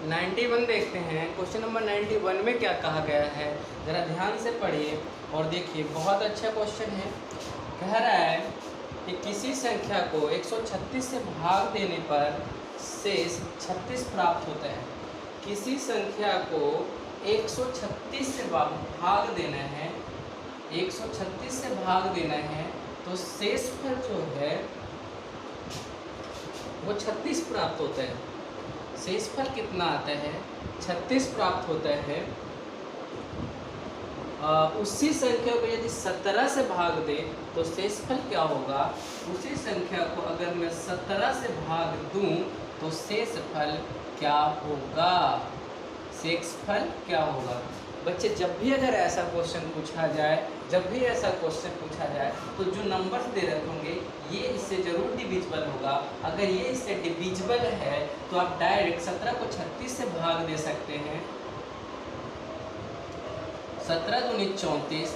91 देखते हैं। Question number 91 में क्या कहा गया है, ज़रा ध्यान से पढ़िए और देखिए, बहुत अच्छा क्वेश्चन है। कह रहा है कि किसी संख्या को 136 से भाग देने पर शेष 36 प्राप्त होता है। किसी संख्या को 136 से भाग देना है, 136 से भाग देना है, तो शेषफल जो है वो 36 प्राप्त होता है। शेषफल कितना आता है, 36 प्राप्त होता है। उसी संख्या को यदि 17 से भाग दे तो शेषफल क्या होगा। उसी संख्या को अगर मैं 17 से भाग दूं तो शेषफल क्या होगा, शेषफल क्या होगा। बच्चे जब भी अगर ऐसा क्वेश्चन पूछा जाए, तो जो नंबर्स दे रखे होंगे ये इससे ज़रूर डिविजिबल होगा। अगर ये इससे डिविजिबल है तो आप डायरेक्ट 17 को 36 से भाग दे सकते हैं। 17 दूनी 34,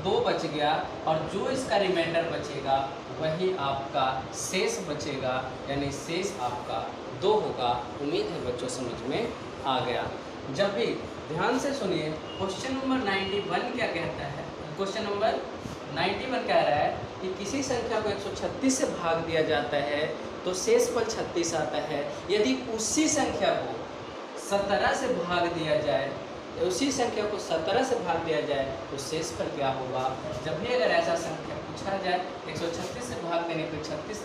2 बच गया, और जो इसका रिमाइंडर बचेगा वही आपका शेष बचेगा, यानी शेष आपका 2 होगा। उम्मीद है बच्चों समझ में आ गया। जब भी ध्यान से सुनिए, क्वेश्चन नंबर 91 क्या कहता है। क्वेश्चन नंबर 91 कह रहा है कि किसी संख्या को 136 से भाग दिया जाता है तो शेषफल 36 आता है। यदि उसी संख्या को 17 से भाग दिया जाए, उसी संख्या को 17 से भाग दिया जाए तो शेषफल क्या होगा। जब भी अगर ऐसा संख्या पूछा जाए, 136 से भाग देने पर 36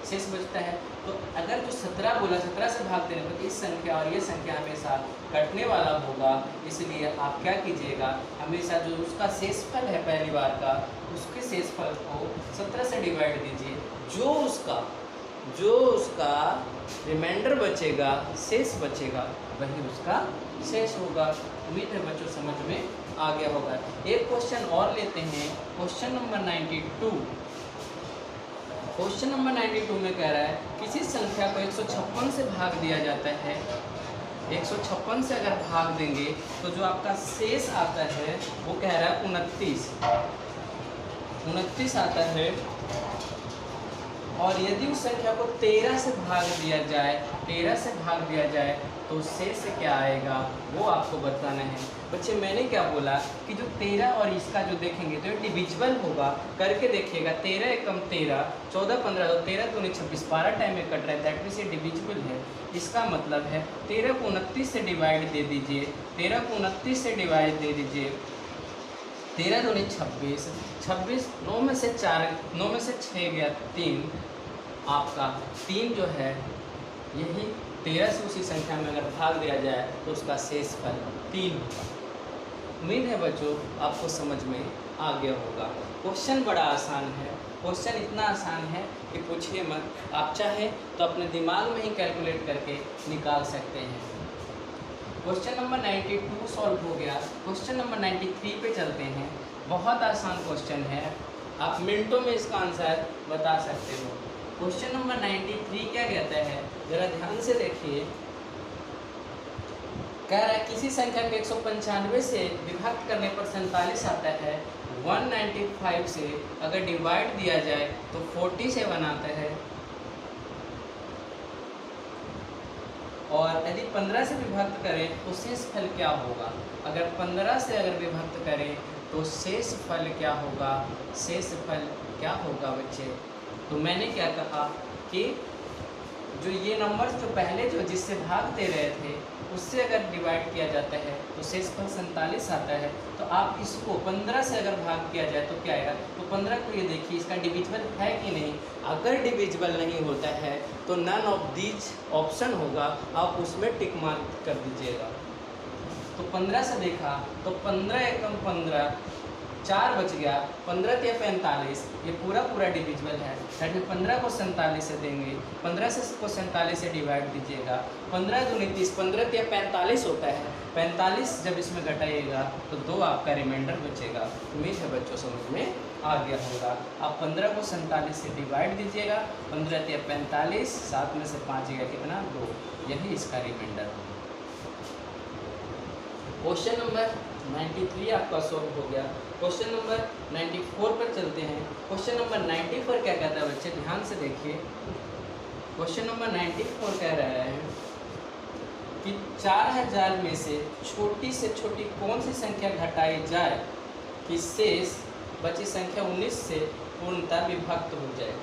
शेष बचता है, तो अगर जो 17 बोला, 17 से भाग देने पर इस संख्या और ये संख्या हमेशा कटने वाला होगा। इसलिए आप क्या कीजिएगा, हमेशा जो उसका शेषफल है पहली बार का, उसके शेषफल को 17 से डिवाइड दीजिए। जो उसका रिमाइंडर बचेगा, शेष बचेगा, वही उसका शेष होगा। उम्मीद है बच्चों समझ में आ गया होगा। एक क्वेश्चन और लेते हैं, क्वेश्चन नंबर 92। क्वेश्चन नंबर 92 में कह रहा है किसी संख्या को 156 से भाग दिया जाता है। 156 से अगर भाग देंगे तो जो आपका शेष आता है वो कह रहा है 29 आता है। और यदि उस संख्या को 13 से भाग दिया जाए, तो शेष क्या आएगा वो आपको बताना है। बच्चे मैंने क्या बोला कि जो 13 और इसका जो देखेंगे तो ये डिविजिबल होगा। करके देखिएगा, 13 एकम 13, 14 15, 13 दूनी 26, 12 टाइम में कट रहा है, दैट मीन्स ये डिविजिबल है। इसका मतलब है 13 को 29 से डिवाइड दे दीजिए, 13 को 29 से डिवाइड दे दीजिए, 13 दूनी 26, 26 9 में से 4, 9 में से 6 गया 3, आपका 3 जो है यही 13 से उसी संख्या में अगर भाग दिया जाए तो उसका शेषफल 3 होगा। उम्मीद है बच्चों आपको समझ में आ गया होगा। क्वेश्चन बड़ा आसान है, क्वेश्चन इतना आसान है कि पूछिए मत। आप चाहें तो अपने दिमाग में ही कैलकुलेट करके निकाल सकते हैं। क्वेश्चन नंबर 92 सॉल्व हो गया। क्वेश्चन नंबर 93 पे चलते हैं। बहुत आसान क्वेश्चन है, आप मिनटों में इसका आंसर बता सकते हो। क्वेश्चन नंबर 93 क्या कहता है, ज़रा ध्यान से देखिए। कह रहा है किसी संख्या को 195 से विभक्त करने पर 47 आता है। 195 से अगर डिवाइड दिया जाए तो 47 आता है। और यदि 15 से विभक्त करें तो शेषफल क्या होगा। अगर 15 से अगर विभक्त करें तो शेषफल क्या होगा, शेषफल क्या होगा बच्चे। तो मैंने क्या कहा कि जो ये नंबर्स जो पहले जो जिससे भाग दे रहे थे उससे अगर डिवाइड किया जाता है तो शेषफल 47 आता है। तो आप इसको 15 से अगर भाग किया जाए तो क्या आएगा। तो 15 को ये देखिए इसका डिविजिबल है कि नहीं। अगर डिविजिबल नहीं होता है तो नन ऑफ दीज ऑप्शन होगा, आप उसमें टिक मार्क कर दीजिएगा। तो 15 से देखा तो 15 एकम 15, 4 बच गया, 15 या 45, ये पूरा डिविजिबल है। दैट 15 को 47 से देंगे, 15 से को 47 से डिवाइड दीजिएगा, 15 दूनी 30, 15 या 45 होता है। 45 जब इसमें घटाइएगा तो 2 आपका रिमाइंडर बचेगा। उम्मीद है बच्चों समझ में आ गया होगा। आप 15 को 47 से डिवाइड दीजिएगा, 15 या 45, 7 में से 5 गया कितना 2, यही इसका रिमाइंडर होगा। क्वेश्चन नंबर 93 आपका सॉल्व हो गया। क्वेश्चन नंबर 94 पर चलते हैं। क्वेश्चन नंबर 94 क्या कहता है बच्चे, ध्यान से देखिए। क्वेश्चन नंबर 94 कह रहा है कि 4000 में से छोटी कौन सी संख्या घटाई जाए कि शेष बची संख्या 19 से पूर्णतः विभक्त हो जाए।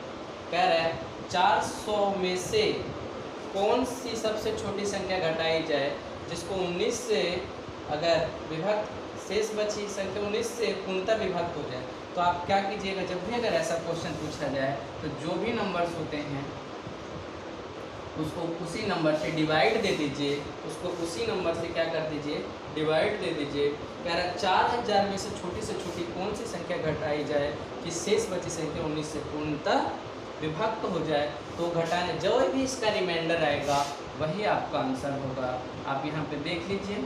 कह रहा है 400 में से कौन सी सबसे छोटी संख्या घटाई जाए जिसको 19 से अगर विभक्त शेष बची संख्या 19 से पूर्णतः विभक्त हो जाए। तो आप क्या कीजिएगा, जब भी अगर ऐसा क्वेश्चन पूछा जाए तो जो भी नंबर्स होते हैं उसको उसी नंबर से डिवाइड दे दीजिए, उसको उसी नंबर से क्या कर दीजिए, डिवाइड दे दीजिए। कह रहा है 4000 में से छोटी कौन सी संख्या घटाई जाए कि शेष बची संख्या 19 से पूर्णतः विभक्त हो जाए। तो घटाने जो भी इसका रिमाइंडर आएगा वही आपका आंसर होगा। आप यहाँ पे देख लीजिए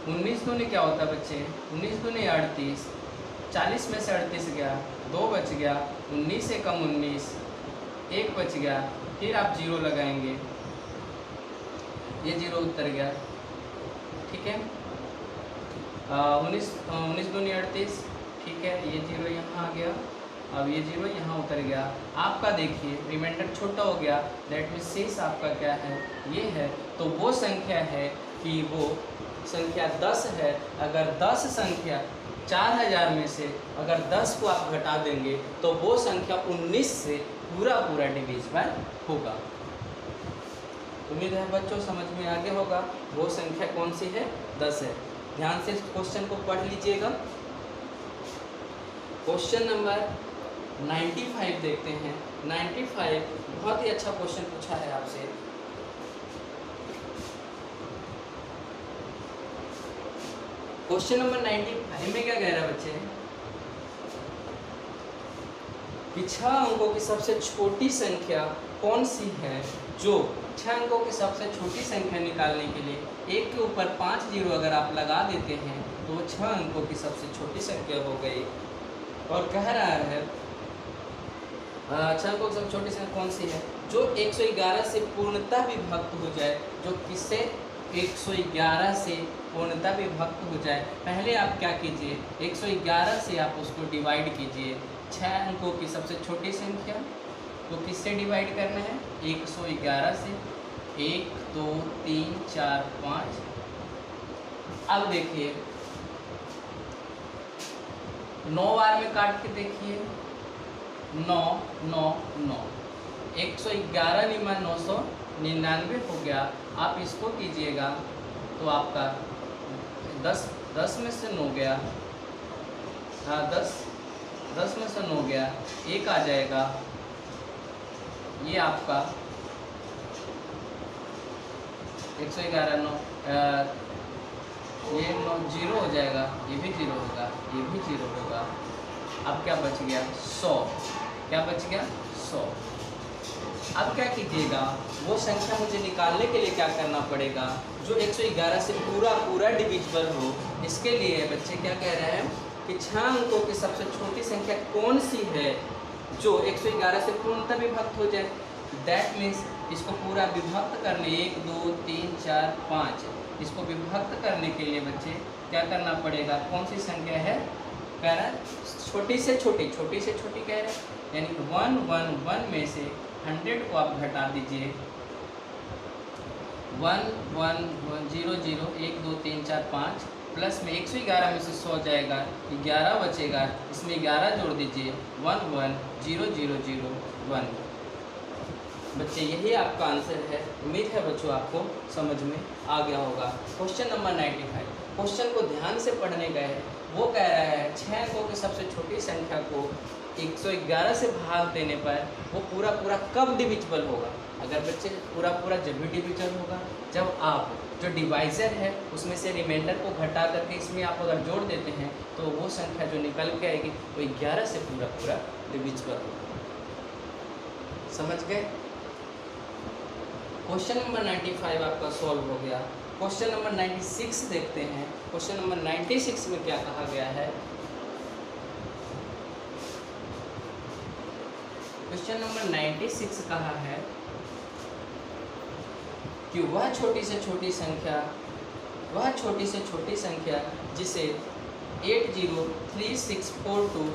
19 दूनी क्या होता है बच्चे, 19 दूनी 38, 40 में से 38 गया, 2 बच गया, 19 से कम 19, 1 बच गया, फिर आप 0 लगाएंगे, ये 0 उतर गया, ठीक है। 19 दूनी 38, ठीक है, ये 0 यहाँ आ गया, अब ये 0 यहाँ उतर गया। आपका देखिए रिमाइंडर छोटा हो गया, दैट मीन्स शेष आपका क्या है, ये है। तो वो संख्या है कि वो संख्या 10 है। अगर 10 संख्या 4000 में से अगर 10 को आप घटा देंगे तो वो संख्या 19 से पूरा डिविजिबल होगा। उम्मीद है बच्चों समझ में आ गया होगा। वो संख्या कौन सी है, 10 है। ध्यान से क्वेश्चन को पढ़ लीजिएगा। क्वेश्चन नंबर 95 देखते हैं। 95 बहुत ही अच्छा क्वेश्चन पूछा है आपसे। क्वेश्चन नंबर 95 में क्या कह रहा है बच्चे कि 6 अंकों की सबसे छोटी संख्या कौन सी है, जो 6 अंकों की सबसे छोटी संख्या निकालने के लिए 1 के ऊपर 5 जीरो अगर आप लगा देते हैं तो वो 6 अंकों की सबसे छोटी संख्या हो गई। और कह रहा है 6 अंकों की सबसे छोटी संख्या कौन सी है जो 111 से पूर्णतः विभक्त हो जाए, जो किससे 111 से पूर्णतः विभक्त हो जाए। पहले आप क्या कीजिए, 111 से आप उसको डिवाइड कीजिए। 6 अंकों की सबसे छोटी संख्या तो किससे डिवाइड करना है, 111 से। 1 2 3 4 5। अब देखिए 9 बार में काट के देखिए, 9 9 9, 111 निमा 999 हो गया। आप इसको कीजिएगा तो आपका 10 में से 9 गया, हाँ 10 में से 9 गया, 1 आ जाएगा। ये आपका 111 9, ये 9 0 हो जाएगा, ये भी 0 होगा, ये भी 0 होगा। अब क्या बच गया, 100। क्या बच गया, 100। अब क्या कीजिएगा, वो संख्या मुझे निकालने के लिए क्या करना पड़ेगा, जो 111 से पूरा डिविजिबल हो। इसके लिए बच्चे क्या कह रहे हैं कि 6 अंकों की सबसे छोटी संख्या कौन सी है जो 111 से पूर्णतः विभक्त हो जाए। दैट मीन्स इसको पूरा विभक्त करने 1 2 3 4 5 इसको विभक्त करने के लिए बच्चे क्या करना पड़ेगा, कौन सी संख्या है, कह रहा है छोटी से छोटी कह रहे हैं, यानी 1 1 1 में से 100 को आप घटा दीजिए। 1 1 1 0 0 1 2 3 4 5 प्लस में 111 में से 100 जाएगा, 11 बचेगा, इसमें 11 जोड़ दीजिए, 1 1 0 0 0 1। बच्चे यही आपका आंसर है। उम्मीद है बच्चों आपको समझ में आ गया होगा। क्वेश्चन नंबर 95 क्वेश्चन को ध्यान से पढ़ने गए हैं। वो कह रहा है 6 अंकों की सबसे छोटी संख्या को 111 से भाग देने पर वो पूरा कब डिविजिबल होगा। अगर बच्चे पूरा जब भी डिविजिबल होगा, जब आप जो डिवाइज़र है उसमें से रिमाइंडर को घटा करके इसमें आप अगर जोड़ देते हैं तो वो संख्या जो निकल के आएगी वो 11 से पूरा डिविजिबल होगा। समझ गए। क्वेश्चन नंबर 95 आपका सॉल्व हो गया। क्वेश्चन नंबर 96 देखते हैं। क्वेश्चन नंबर 96 में क्या कहा गया है। क्वेश्चन नंबर 96 कहा है कि वह छोटी से छोटी संख्या जिसे 803642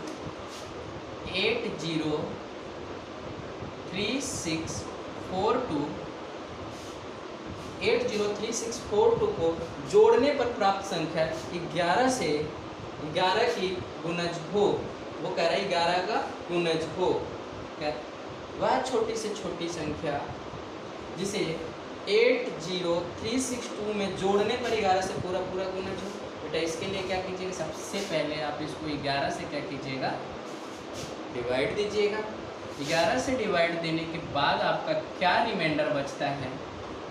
803642 803642 को जोड़ने पर प्राप्त संख्या 11 से 11 की गुणज हो, वो कह रहा है 11 का गुणज हो, वह छोटी से छोटी संख्या जिसे 80362 में जोड़ने पर 11 से पूरा पूरा गुणज हो। बेटा इसके लिए क्या कीजिएगा, सबसे पहले आप इसको 11 से क्या कीजिएगा, डिवाइड दीजिएगा। 11 से डिवाइड देने के बाद आपका क्या रिमाइंडर बचता है,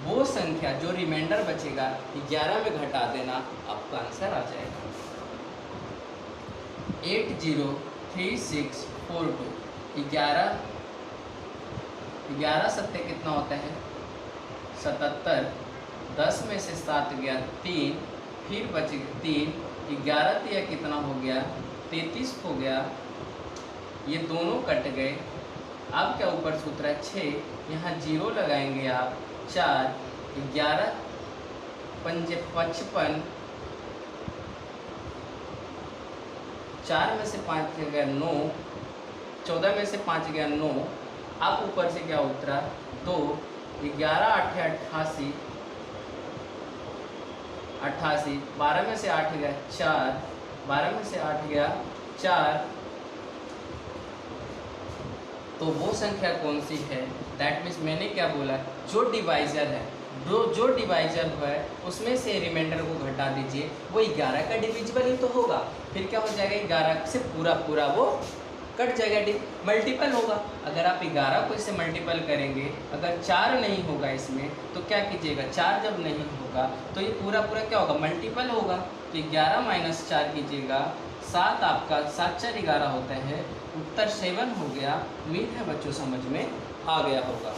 वो संख्या जो रिमाइंडर बचेगा 11 में घटा देना, आपका आंसर आ जाएगा 803642। 11 सत्ते कितना होता है 77, 10 में से 7 गया 3, फिर बच 3, 11 तिया कितना हो गया 33 हो गया, ये दोनों कट गए। अब क्या ऊपर सूत्र है 6, यहाँ 0 लगाएंगे आप 4, 11 पंजे 55, 4 में से 5 गया 9, 14 में से 5 गया 9, अब ऊपर से क्या उतरा 2, 11 8 88, 88, 12 में से 8 गया 4, 12 में से 8 गया 4, तो वो संख्या कौन सी है, दैट मीन्स मैंने क्या बोला, जो डिवाइजर है, जो डिवाइजर है उसमें से रिमाइंडर को घटा दीजिए, वो 11 का डिविजिबल ही तो होगा, फिर क्या हो जाएगा 11 से पूरा पूरा वो कट जाएगा, मल्टीपल होगा। अगर आप 11 को इससे मल्टीपल करेंगे, अगर 4 नहीं होगा इसमें तो क्या कीजिएगा, 4 जब नहीं होगा तो ये पूरा पूरा क्या होगा, मल्टीपल होगा। तो 11 माइनस 4 कीजिएगा, 7 आपका 7 4 11 होता है, उत्तर 7 हो गया। उम्मीद है बच्चों समझ में आ गया होगा।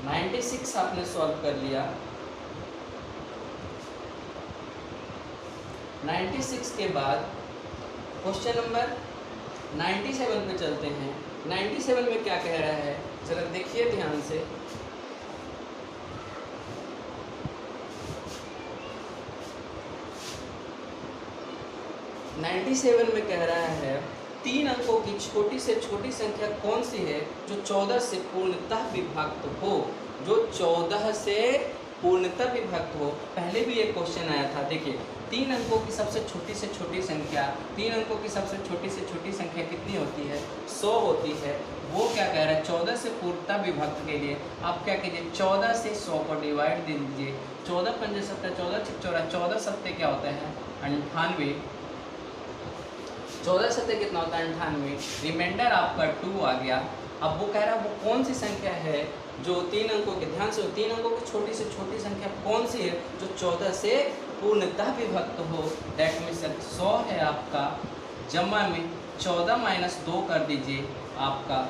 96 आपने सॉल्व कर लिया। 96 के बाद क्वेश्चन नंबर 97 पे चलते हैं। 97 में क्या कह रहा है, जरा देखिए ध्यान से। नाइन्टी 97 में कह रहा है 3 अंकों की छोटी से छोटी संख्या कौन सी है जो 14 से पूर्णतः विभक्त हो, जो 14 से पूर्णतः विभक्त हो। पहले भी एक क्वेश्चन आया था, देखिए 3 अंकों की सबसे छोटी से छोटी संख्या, 3 अंकों की सबसे छोटी से छोटी संख्या कितनी होती है, 100 होती है। वो क्या कह रहा है, 14 से पूर्णतः विभक्त के लिए आप क्या कीजिए, 14 से 100 को डिवाइड दे दीजिए। 14 पंजे 17, 14 6 14, 14 सत्ते क्या होता है 98, 14 सत्ते कितना होता है 98, रिमाइंडर आपका 2 आ गया। अब वो कह रहा है वो कौन सी संख्या है जो 3 अंकों के, ध्यान से 3 अंकों की छोटी से छोटी संख्या कौन सी है जो 14 से पूर्णतः विभक्त हो, दैट मीन्स 100 है आपका, जमा में 14 माइनस 2 कर दीजिए, आपका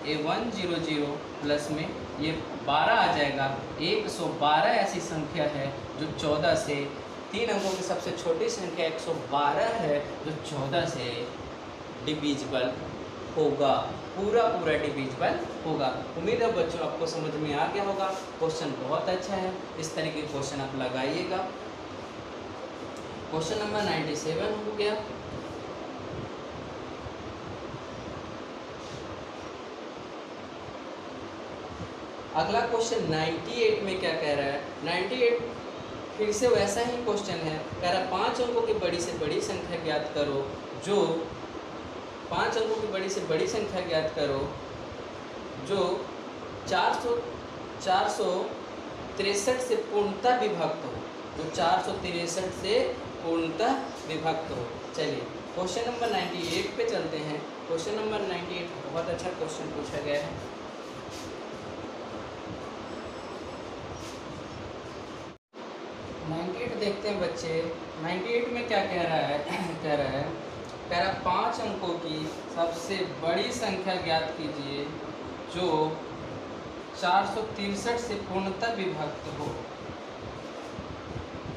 100 प्लस में ये 12 आ जाएगा। 112 ऐसी संख्या है जो 14 से, 3 अंकों की सबसे छोटी संख्या 112 है जो 14 से डिविजिबल होगा, पूरा पूरा डिविजिबल होगा। उम्मीद है बच्चों आपको समझ में आ गया होगा। क्वेश्चन बहुत अच्छा है, इस तरह के क्वेश्चन आप लगाइएगा। क्वेश्चन नंबर 97 हो गया। अगला क्वेश्चन 98 में क्या कह रहा है, 98 फिर से वैसा ही क्वेश्चन है, कह रहा है 5 अंकों की बड़ी से बड़ी संख्या ज्ञात करो, जो 5 अंकों की बड़ी से बड़ी संख्या ज्ञात करो जो 463 से पूर्णतः विभक्त हो, जो 463 से पूर्णतः विभक्त हो। चलिए क्वेश्चन नंबर 98 पे चलते हैं। क्वेश्चन नंबर 98 बहुत अच्छा क्वेश्चन पूछा गया है। देखते हैं बच्चे 98 में क्या कह रहा है, कह रहा 5 अंकों की सबसे बड़ी संख्या ज्ञात कीजिए जो 463 से पूर्णतः विभक्त हो।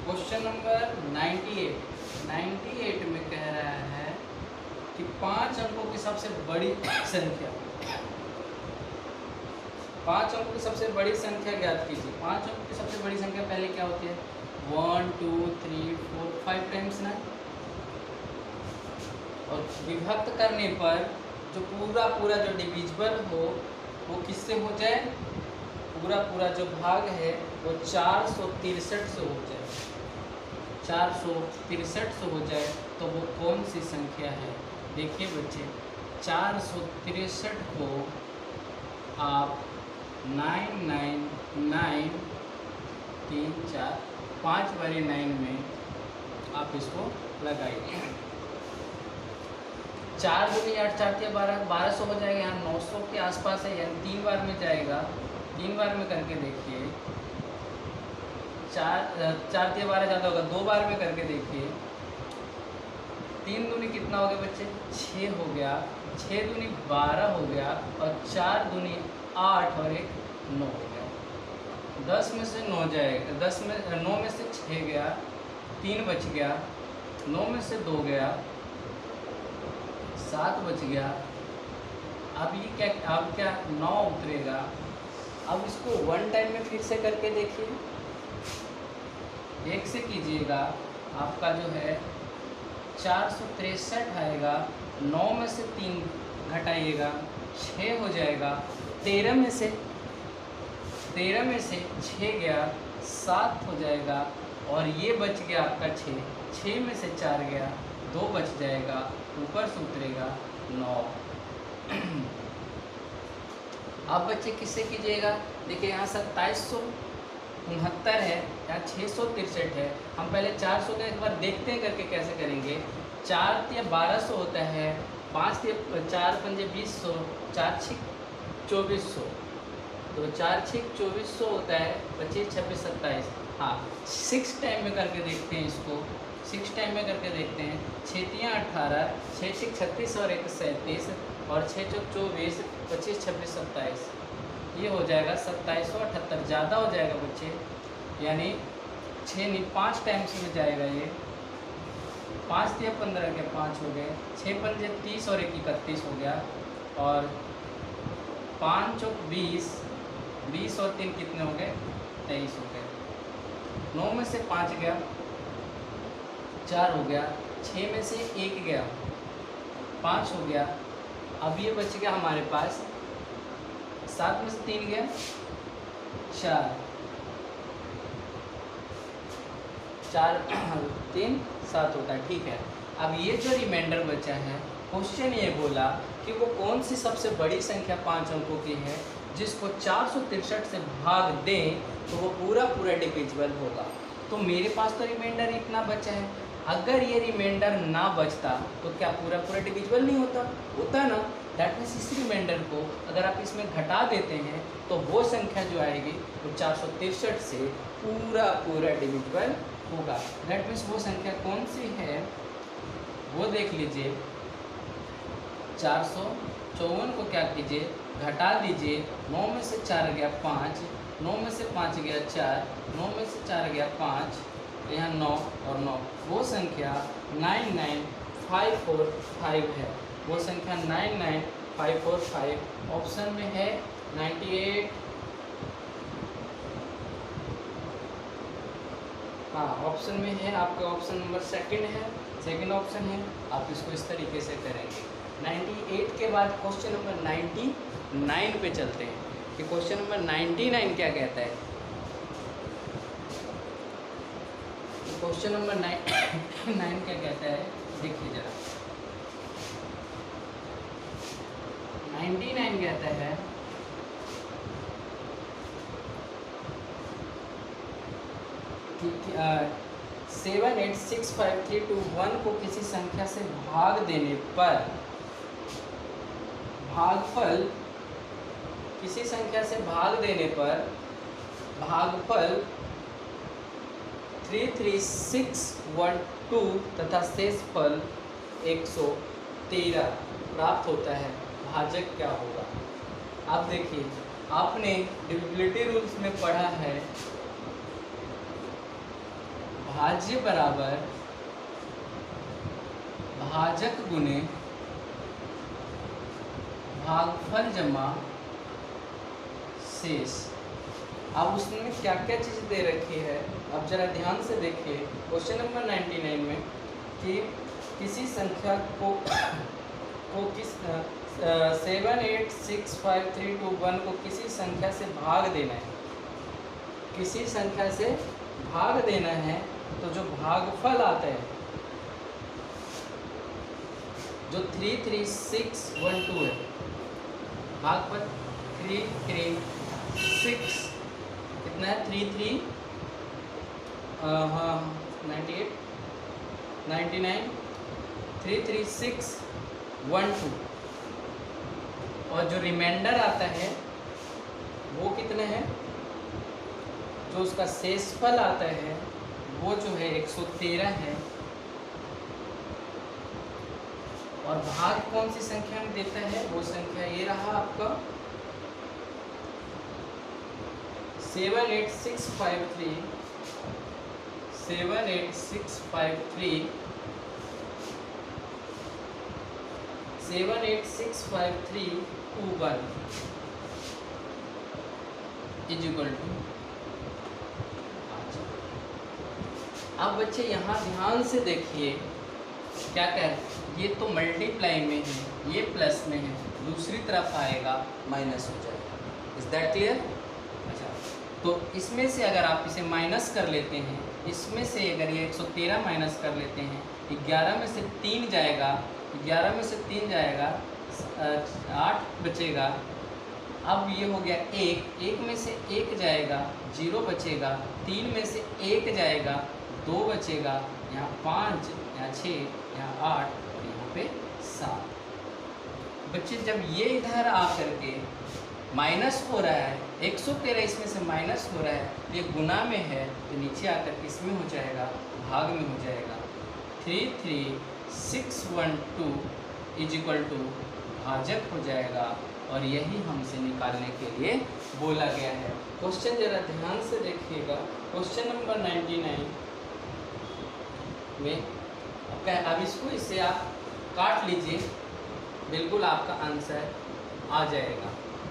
क्वेश्चन नंबर 98 में कह रहा है कि 5 अंकों की सबसे बड़ी संख्या, 5 अंकों की सबसे बड़ी संख्या ज्ञात कीजिए। 5 अंकों की सबसे बड़ी संख्या पहले क्या होती है, 1 2 3 4 5 टाइम्स ना, और विभक्त करने पर जो पूरा पूरा जो डिविजिबल हो वो किससे हो जाए, पूरा पूरा जो भाग है वो 463 से हो जाए, 463 से हो जाए तो वो कौन सी संख्या है। देखिए बच्चे 463 को आप 999 3 4 5 बारी 9 में आप इसको लगाइए। 4 दूनी 8 4 3 12 1200 हो जाएगा। यहाँ 900 के आसपास है, यानी 3 बार में जाएगा। 3 बार में करके देखिए, 4 3 12 ज़्यादा होगा, 2 बार में करके देखिए। 3 दूनी कितना हो गया बच्चे, 6 हो गया, 6 दूनी 12 हो गया, और 4 दूनी 8 और 1 9 हो गया। 10 में से 9 जाएगा, 9 में से 6 गया, 3 बच गया, 9 में से 2 गया, 7 बच गया। अब ये क्या, अब क्या 9 उतरेगा। अब इसको 1 टाइम में फिर से करके देखिए, 1 से कीजिएगा, आपका जो है 463 आएगा। 9 में से 3 घटाइएगा, 6 हो जाएगा। 13 में से 6 गया, 7 हो जाएगा, और ये बच गया आपका 6 में से 4 गया, 2 बच जाएगा, ऊपर से उतरेगा 9। अब बच्चे किससे कीजिएगा, देखिए यहाँ 2769 है, यहाँ 663 है। हम पहले 400 का एक बार देखते हैं करके कैसे करेंगे। 4 या 1200 होता है, 5 या 4 पंजे 2000, 4 6 2400, तो 4 6 2400 होता है, 25 26 27। हाँ 6 टाइम में करके देखते हैं इसको, 6 टाइम में करके देखते हैं। 6 3 18, 6 6 36 और 1 37, और 6 4 24, 25 26 27, ये हो जाएगा 2778। ज़्यादा हो जाएगा बच्चे, यानी 6 नहीं 5 टाइम्स में जाएगा ये। 5 या 15 के 5 हो गए, 6 पंजे 30 और 1 31 हो गया, और 5 चौक 20, 20 और 3 कितने हो गए, 23 हो गए। 9 में से 5 गया, 4 हो गया, 6 में से 1 गया, 5 हो गया। अब ये बच गया हमारे पास 7 में से 3 गया, 4 4 3 7 होता है, ठीक है। अब ये जो रिमाइंडर बचा है, क्वेश्चन ये बोला कि वो कौन सी सबसे बड़ी संख्या 5 अंकों की है जिसको 463 से भाग दें तो वो पूरा पूरा डिविजिबल होगा। तो मेरे पास तो रिमाइंडर इतना बचा है, अगर ये रिमाइंडर ना बचता तो क्या पूरा पूरा डिविजिबल नहीं होता, होता ना। दैट मीन्स इस रिमाइंडर को अगर आप इसमें घटा देते हैं तो वो संख्या जो आएगी वो 463 से पूरा पूरा डिविजिबल होगा। दैट मीन्स वो संख्या कौन सी है वो देख लीजिए। 454 को क्या कीजिए, घटा दीजिए। 9 में से 4 गया 5, 9 में से 5 गया 4, 9 में से 4 गया 5, तो यहाँ 9 और 9, वो संख्या 99545 है। वो संख्या 99545 ऑप्शन में है 98। हाँ ऑप्शन में है आपका, ऑप्शन नंबर सेकंड है, सेकंड ऑप्शन है। आप इसको इस तरीके से करेंगे। 98 के बाद क्वेश्चन नंबर 99 पे चलते हैं कि क्वेश्चन नंबर 99 क्या कहता है। क्वेश्चन नंबर 9 क्या कहता है देखिए जरा। 99 कहता है कि 7865321 को किसी संख्या से भाग देने पर भागफल, किसी संख्या से भाग देने पर भागफल 33612 तथा शेषफल 113 प्राप्त होता है। भाजक क्या होगा। आप देखिए, आपने डिविजिबिलिटी रूल्स में पढ़ा है भाज्य बराबर भाजक गुने भागफल जमा शेष। अब उसमें क्या क्या चीज़ दे रखी है, अब जरा ध्यान से देखिए क्वेश्चन नंबर 99 में कि किसी संख्या को किस 7865321 को किसी संख्या से भाग देना है, किसी संख्या से भाग देना है, तो जो भागफल आता है, जो 33612 है, भागफल 336 कितना है, 98 99 33612, और जो रिमाइंडर आता है वो कितने है, जो उसका शेषफल आता है वो जो है 113 है। और भाग कौन सी संख्या में देता है, वो संख्या ये रहा आपका 78653 78653 7865321 इज इक्वल टू। अब बच्चे यहाँ ध्यान से देखिए क्या कह रहे, ये तो मल्टीप्लाई में है, ये प्लस में है, दूसरी तरफ आएगा माइनस हो जाएगा। Is that clear? अच्छा, तो इसमें से अगर आप इसे माइनस कर लेते हैं, इसमें से अगर ये 113 माइनस कर लेते हैं, 11 में से 3 जाएगा, 11 में से 3 जाएगा, 8 बचेगा। अब ये हो गया 1 में से 1 जाएगा, 0 बचेगा, 3 में से 1 जाएगा, 2 बचेगा, यहाँ 5, यहाँ 6, यहाँ 8 और यहाँ पे 7। बच्चे जब ये इधर आकर के माइनस हो रहा है, 113 इसमें से माइनस हो रहा है, तो ये गुना में है, तो नीचे आकर के इसमें हो जाएगा, भाग में हो जाएगा। 33612 इज इक्वल टू भाजक हो जाएगा, और यही हमसे निकालने के लिए बोला गया है। क्वेश्चन जरा ध्यान से देखिएगा, क्वेश्चन नंबर 99 में अब इसको इससे आप काट लीजिए, बिल्कुल आपका आंसर आ जाएगा।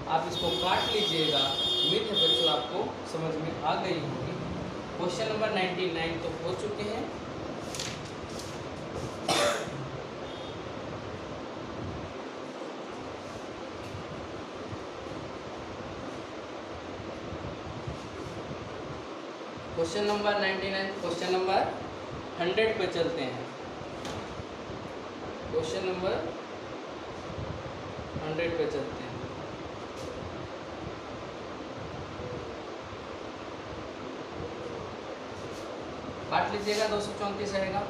आप इसको काट लीजिएगा, उम्मीद है बच्चों आपको समझ में आ गई होगी। क्वेश्चन नंबर 99 तो हो चुके हैं। क्वेश्चन नंबर 99, क्वेश्चन नंबर 100 पे चलते हैं। क्वेश्चन नंबर 100 पे चलते हैं। काट लीजिएगा, 234 आएगा।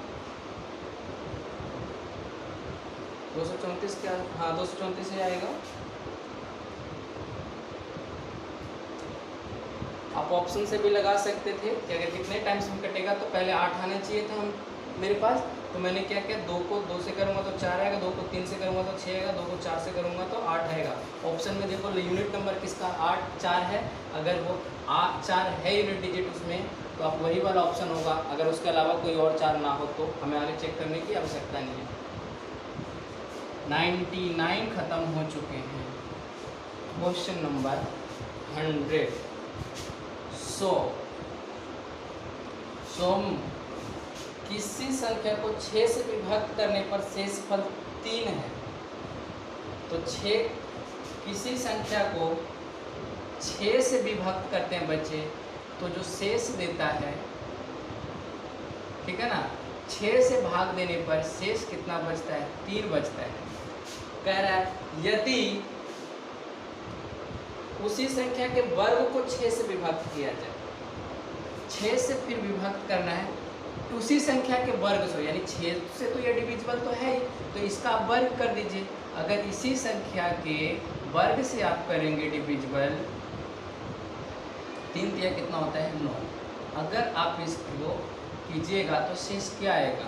234 क्या, हाँ 234 ही आएगा। आप ऑप्शन से भी लगा सकते थे कि अगर कितने टाइम्स में कटेगा, तो पहले 8 आने चाहिए था हम मेरे पास, तो मैंने क्या किया, 2 को 2 से करूँगा तो 4 आएगा, 2 को 3 से करूँगा तो 6 आएगा, 2 को 4 से करूँगा तो 8 आएगा। ऑप्शन में देखो यूनिट नंबर किसका 8 4 है, अगर वो 4 है यूनिट डिजिट उसमें, तो आप वही वाला ऑप्शन होगा। अगर उसके अलावा कोई और 4 ना हो तो हमें आगे चेक करने की आवश्यकता नहीं है। 99 ख़त्म हो चुके हैं। क्वेश्चन नंबर 100, 100 किसी संख्या को 6 से विभक्त करने पर शेषफल 3 है, तो 6 किसी संख्या को 6 से विभक्त करते हैं बच्चे, तो जो शेष देता है, ठीक है ना, 6 से भाग देने पर शेष कितना बचता है, 3 बचता है। कह रहा है यदि उसी संख्या के वर्ग को 6 से विभक्त किया जाए, 6 से फिर विभक्त करना है, उसी संख्या के वर्ग से, यानी 6 से तो ये डिविजिबल तो है ही, तो इसका आप वर्ग कर दीजिए। अगर इसी संख्या के वर्ग से आप करेंगे डिविजिबल, 3 तिया कितना होता है 9। अगर आप इसको कीजिएगा तो शेष क्या आएगा,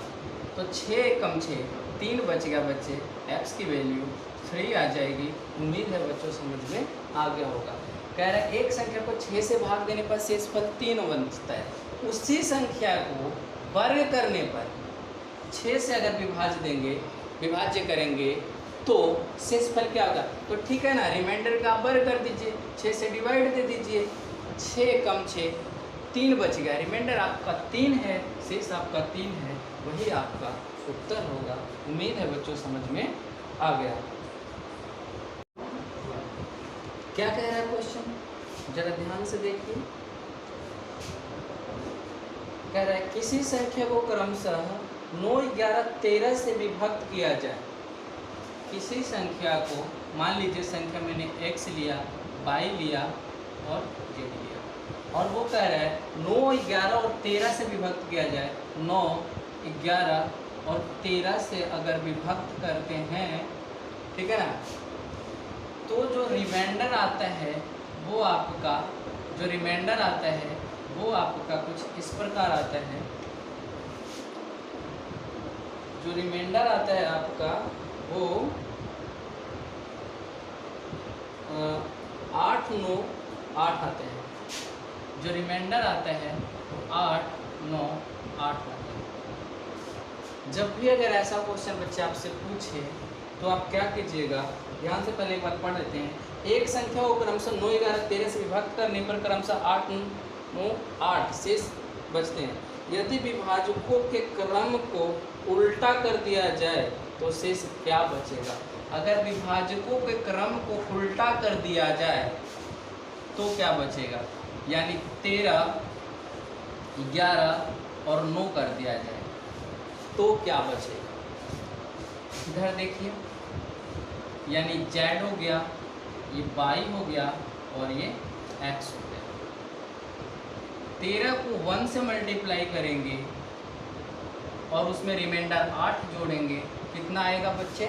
तो 6 कम 6 3 बच गया बच्चे, x की वैल्यू 3 आ जाएगी। उम्मीद है बच्चों समझ में आ गया होगा। कह रहा है एक संख्या को 6 से भाग देने पर शेषफल 3 बनता है, उसी संख्या को वर्ग करने पर 6 से अगर विभाज्य करेंगे तो शेषफल क्या होगा, तो ठीक है ना, रिमाइंडर का वर्ग कर दीजिए, 6 से डिवाइड दे दीजिए, 6 कम 6 3 बच गया, रिमाइंडर आपका 3 है, शेष आपका 3 है, वही आपका उत्तर होगा। उम्मीद है बच्चों समझ में आ गया। क्या कह रहा है क्वेश्चन, जरा ध्यान से देखिए। कह रहा है किसी संख्या को क्रमशः 9, 11, 13 से विभक्त किया जाए। किसी संख्या को, मान लीजिए संख्या मैंने x लिया, y लिया और z लिया, और वो कह रहा है 9, 11 और 13 से विभक्त किया जाए। 9, 11 और 13 से अगर विभक्त करते हैं, ठीक है ना, तो जो रिमाइंडर आता है वो आपका, जो रिमाइंडर आता है वो आपका कुछ इस प्रकार आता है। जो रिमाइंडर आता है आपका वो 8, 9, 8 आते हैं। जो रिमाइंडर आता है वो 8, 9, 8 आते हैं। जब भी अगर ऐसा क्वेश्चन बच्चे आपसे पूछे तो आप क्या कीजिएगा, ध्यान से पहले एक बात पढ़ लेते हैं। एक संख्या को क्रमशः 9, 11, 13 से विभक्त करने पर क्रमशः 8, 9, 8 शेष बचते हैं। यदि विभाजकों के क्रम को उल्टा कर दिया जाए तो शेष क्या बचेगा। अगर विभाजकों के क्रम को उल्टा कर दिया जाए तो क्या बचेगा, यानी 13, 11 और 9 कर दिया जाए तो क्या बचेगा। इधर देखिए, यानी z हो गया, ये y हो गया और ये x हो गया। 13 को 1 से मल्टीप्लाई करेंगे और उसमें रिमाइंडर 8 जोड़ेंगे, कितना आएगा बच्चे,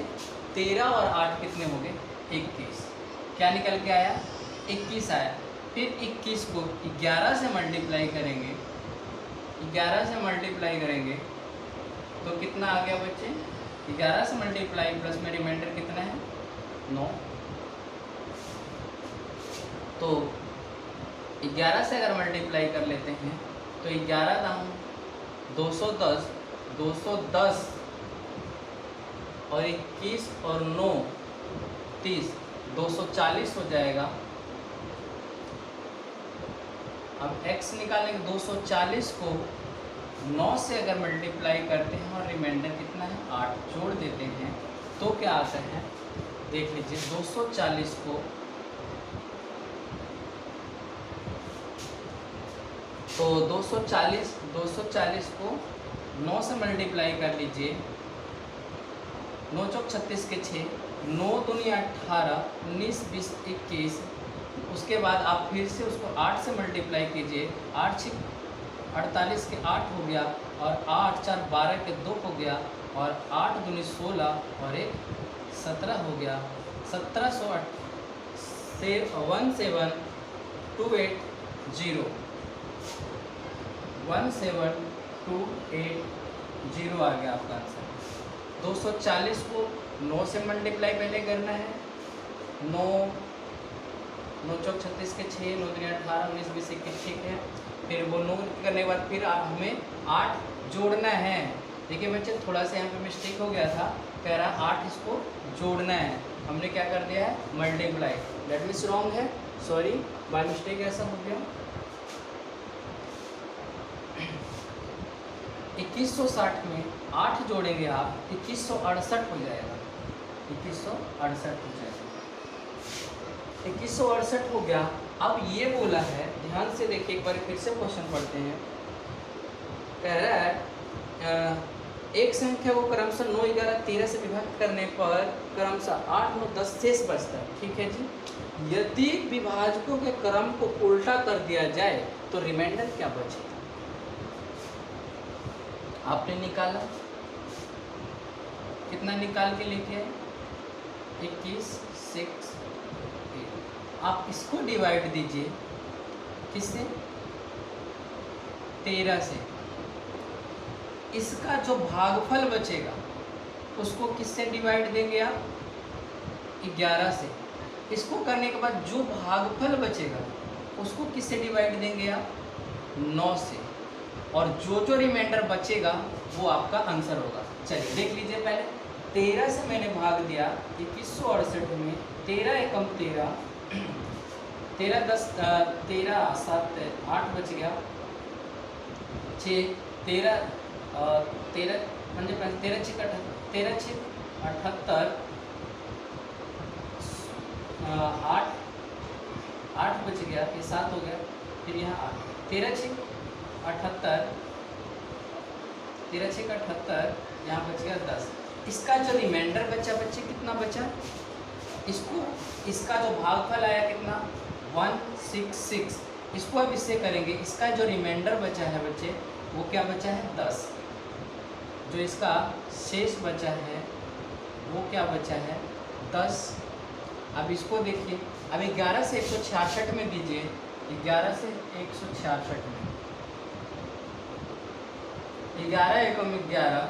13 और 8 कितने हो गए, 21। क्या निकल के आया, 21 आया। फिर 21 को 11 से मल्टीप्लाई करेंगे, 11 से मल्टीप्लाई करेंगे तो कितना आ गया बच्चे, 11 से मल्टीप्लाई प्लस में रिमाइंडर कितना है, 9। तो 11 से अगर मल्टीप्लाई कर लेते हैं तो 11 दाम 210, 210 और 21 और 9 30, 240 हो जाएगा। अब x निकालेंगे, 240 को 9 से अगर मल्टीप्लाई करते हैं और रिमाइंडर कितना है, 8 जोड़ देते हैं तो क्या आता है, देख लीजिए। 240 को तो 240 को 9 से मल्टीप्लाई कर लीजिए, 9 चौक 36 के 6, 9 दूनी 18, 19, 20, 21। उसके बाद आप फिर से उसको 8 से मल्टीप्लाई कीजिए, 8 6 48 के 8 हो गया और 8 4 12 के 2 हो गया और 8 दूनी 16 और 1 17 हो गया। 17280 आ गया आपका आंसर। 240 को 9 से मल्टीप्लाई पहले करना है, 9 चौक 36 के 6, 9 दूनी 18, 19 20 21, ठीक है। फिर वो 9 करने के बाद फिर हमें 8 जोड़ना है। देखिए बच्चे, थोड़ा सा यहाँ पे मिस्टेक हो गया था, कह रहा 8 इसको जोड़ना है, हमने क्या कर दिया है, मल्टीप्लाई। दैट मीन्स रॉन्ग है, सॉरी, बाय मिस्टेक ऐसा हो गया। 2160 में 8 जोड़ेंगे आप, 2168 हो जाएगा, 2168 हो जाएगा। 2168 हो गया। अब ये बोला है, ध्यान से देखिए, एक बार फिर से क्वेश्चन पढ़ते हैं। कह रहा है एक संख्या को क्रमशः 9, 11, 13 से विभक्त करने पर क्रमशः 8, 9, 10 शेष बचता है, ठीक है जी। यदि विभाजकों के क्रम को उल्टा कर दिया जाए तो रिमाइंडर क्या बचेगा। आपने निकाला, कितना निकाल के लेके आए, 21, 6, 8। आप इसको डिवाइड दीजिए किससे, 13 से। इसका जो भागफल बचेगा उसको किससे डिवाइड देंगे आप, 11 से। इसको करने के बाद जो भागफल बचेगा उसको किससे डिवाइड देंगे आप, 9 से। और जो जो रिमाइंडर बचेगा वो आपका आंसर होगा। चलिए देख लीजिए, पहले 13 से मैंने भाग दिया 2168 में, 13 एकम 13, 13 10 13 7 8 बच गया, 6 13 13 13 6 78, 8 8 बच गया, ये 7 हो गया, फिर यहाँ 8, 13 6 78, 13 6 78, यहाँ बच गया 10। इसका जो रिमाइंडर बचा बच्चे कितना बचा, इसको इसका जो भागफल आया कितना 166, इसको अब इससे करेंगे, इसका जो रिमाइंडर बचा है बच्चे वो क्या बचा है 10, जो इसका शेष बचा है वो क्या बचा है 10। अब इसको देखिए, अब 11 से 166 में दीजिए, 11 से 166 में, 11 एकम 11,